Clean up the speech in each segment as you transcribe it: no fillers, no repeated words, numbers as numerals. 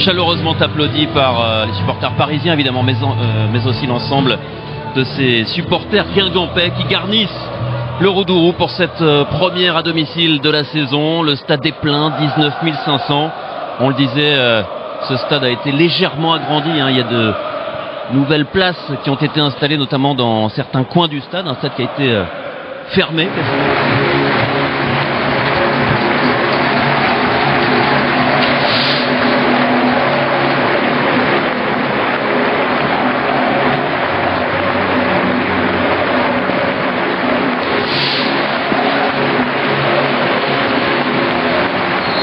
chaleureusement applaudi par les supporters parisiens évidemment, mais aussi l'ensemble de ces supporters guingampais qui garnissent le Roudourou pour cette première à domicile de la saison. Le stade est plein, 19 500. On le disait, ce stade a été légèrement agrandi, hein. Il y a de nouvelles places qui ont été installées notamment dans certains coins du stade, un stade qui a été fermé.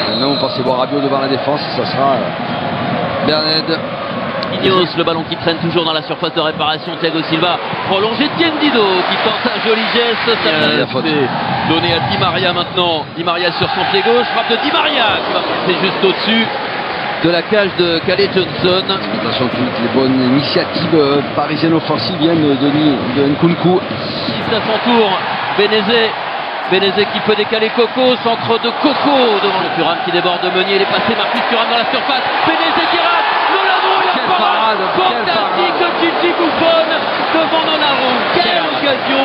Maintenant, on pensait voir Rabiot devant la défense, ça sera Berned. Ineos, le ballon qui traîne toujours dans la surface de réparation. Thiago Silva prolongé. Tiendido qui tente un joli geste. Ça donné à Di Maria maintenant. Di Maria sur son pied gauche. Frappe de Di Maria qui va passer juste au-dessus de la cage de Calais Johnson. Attention, toutes les bonnes initiatives parisiennes offensives viennent de Nkunku. À son tour, Bénézé qui peut décaler Coco. Centre de Coco devant le Thuram qui déborde de Meunier. Il est passé Marcus Thuram dans la surface. Bénézé qui rate. Parade fantastique de Gigi Buffon devant Nonaro. Quelle occasion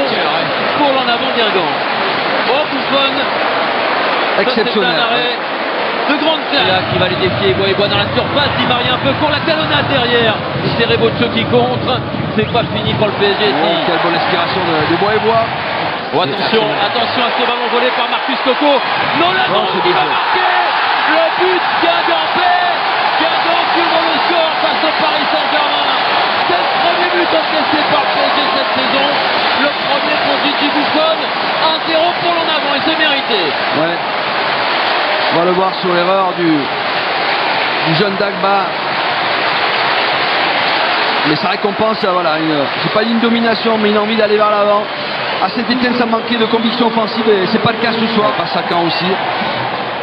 pour l'en avant Guingamp. Oh, Buffon exceptionnel. De grande classe qui va les défier. Bois dans la surface. Di Maria un peu court. La talonnade derrière. C'est Reboccio qui contre. C'est pas fini pour le PSG. Quelle bonne inspiration de Bois. Oh, attention à ce ballon volé par Marcus Coco. Nolano qui va marquer le but guingampais. Guingamp qui ouvre le score face au Paris Saint-Germain. C'est le premier but encaissé par le PSG cette saison. Le premier pour Gigi Buffon. 1-0 pour l'en avant et c'est mérité. Ouais. On va le voir sur l'erreur du jeune Dagba. Mais ça récompense, voilà, c'est pas une domination, mais une envie d'aller vers l'avant. À Saint-Etienne, ça manquait de conviction offensive et c'est pas le cas ce soir. Pas Sacan aussi.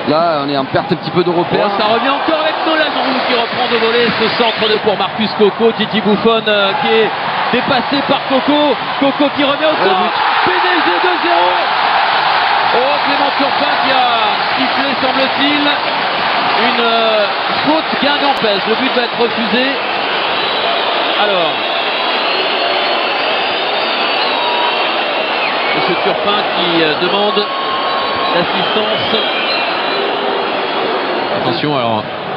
Là, on est en perte un petit peu de repère. Oh, ça revient encore avec Nolano qui reprend de voler ce centre de pour Marcus Coco. Gigi Buffon qui est dépassé par Coco. Coco qui revient au centre. PDG 2-0. Oh, Clément Turpin qui a sifflé, semble-t-il, une faute guingampaise. Le but va être refusé. Alors, M. Turpin qui demande l'assistance. Attention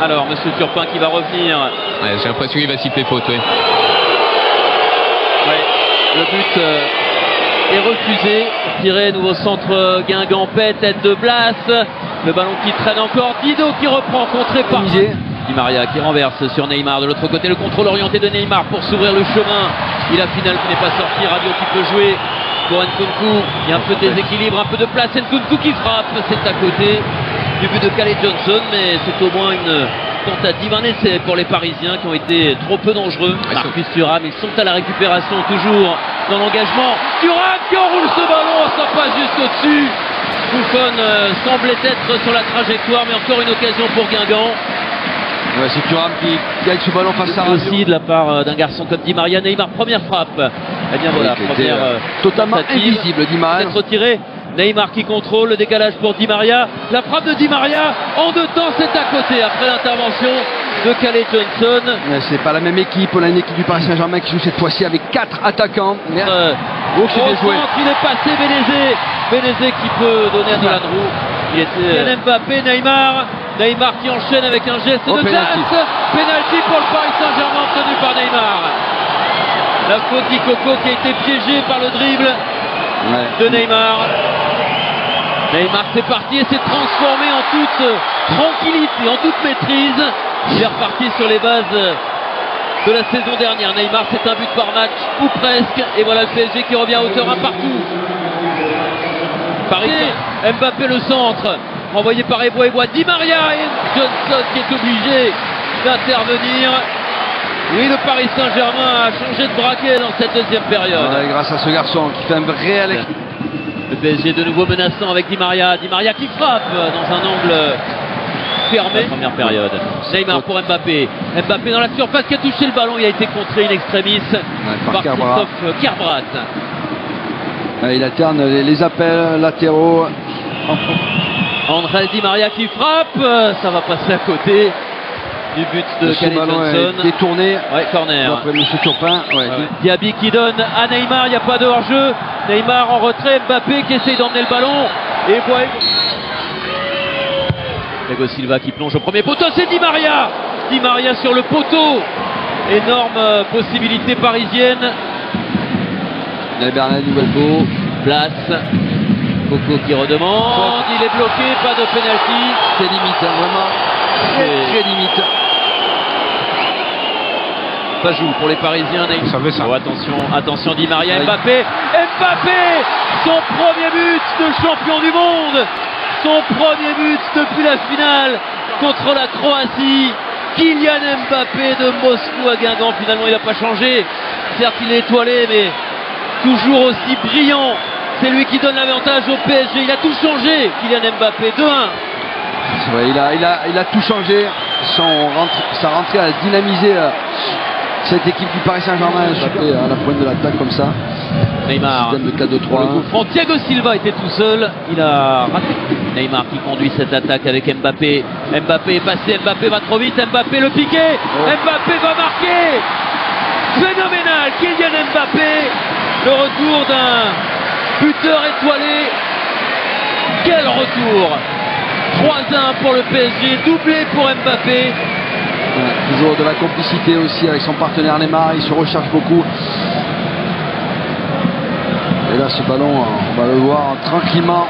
alors Monsieur Turpin qui va revenir. Ouais, j'ai l'impression qu'il va siffler faute, oui. Ouais, le but est refusé. Tiré, nouveau centre guingampais, tête de Blas. Le ballon qui traîne encore. Dido qui reprend, contré par Di Maria qui renverse sur Neymar. De l'autre côté, le contrôle orienté de Neymar pour s'ouvrir le chemin. Il a final qui n'est pas sorti. Rabiot qui peut jouer pour Nkunku. Il y a un peu de déséquilibre, un peu de place. Nkunku qui frappe, c'est à côté du but de Calais Johnson, mais c'est au moins une tentative, un essai pour les Parisiens qui ont été trop peu dangereux. Marcus Thuram, ils sont à la récupération toujours dans l'engagement. Thuram qui enroule ce ballon, ça passe juste au-dessus. Buffon semblait être sur la trajectoire, mais encore une occasion pour Guingamp. Ouais, c'est Thuram qui gagne ce ballon face à Rabiot. Aussi de la part d'un garçon comme Di Maria. Neymar, première frappe. Eh bien voilà, première totalement invisible Di Maria. Retiré. Neymar qui contrôle le décalage pour Di Maria. La frappe de Di Maria en deux temps, c'est à côté après l'intervention de Calais Johnson. C'est pas la même équipe. On a une équipe du Paris Saint-Germain qui joue cette fois-ci avec 4 attaquants. Au centre, il est passé Bénézé qui peut donner à Nolano. Il était Mbappé, Neymar qui enchaîne avec un geste de classe. Penalty pour le Paris Saint-Germain obtenu par Neymar. La faute d'Ikoko qui a été piégé par le dribble de Neymar. Neymar c'est parti et s'est transformé en toute tranquillité, en toute maîtrise. Il est reparti sur les bases de la saison dernière. Neymar, c'est un but par match ou presque. Et voilà le PSG qui revient à hauteur un partout. Paris, Mbappé le centre, envoyé par Ebois. Di Maria et Johnson qui est obligé d'intervenir. Oui, le Paris Saint-Germain a changé de braquet dans cette deuxième période. Ouais, grâce à ce garçon qui fait un réel... Le PSG de nouveau menaçant avec Di Maria. Di Maria qui frappe dans un angle fermé. Première période. Neymar pour Mbappé. Mbappé dans la surface qui a touché le ballon. Il a été contré in extremis par Christophe Kerbrat. Il alterne les appels latéraux. André Di Maria qui frappe. Ça va passer à côté. du but de Ce Khalid ballon Johnson. est détourné. Ouais, corner. Après M. Turpin. Ouais. Diaby qui donne à Neymar, il n'y a pas de hors-jeu. Neymar en retrait, Mbappé qui essaye d'emmener le ballon. Et voilà. Thiago Silva qui plonge au premier poteau, c'est Di Maria. Di Maria sur le poteau. Énorme possibilité parisienne. Bernard Nouvelbo. Place. Coco qui redemande. Il est bloqué, pas de penalty. C'est limite, hein, vraiment. Très limite. Ça joue pour les Parisiens. Vous savez ça. Oh, attention Di Maria, Mbappé, son premier but de champion du monde, son premier but depuis la finale contre la Croatie. Kylian Mbappé de Moscou à Guingamp, finalement il n'a pas changé, certes il est étoilé mais toujours aussi brillant, c'est lui qui donne l'avantage au PSG, il a tout changé Kylian Mbappé, 2-1. Ouais, il a tout changé, sa rentrée a dynamisé cette équipe du Paris Saint-Germain, à la pointe de l'attaque comme ça. Neymar, système de 4-2-3-1. Thiago Silva était tout seul, il a raté. Neymar qui conduit cette attaque avec Mbappé. Mbappé est passé, Mbappé va trop vite, Mbappé le piqué, Mbappé va marquer. Phénoménal, Kylian Mbappé, le retour d'un buteur étoilé. Quel retour! 3-1 pour le PSG, doublé pour Mbappé. Ouais, toujours de la complicité aussi avec son partenaire Neymar, il se recherche beaucoup. Et là ce ballon, on va le voir tranquillement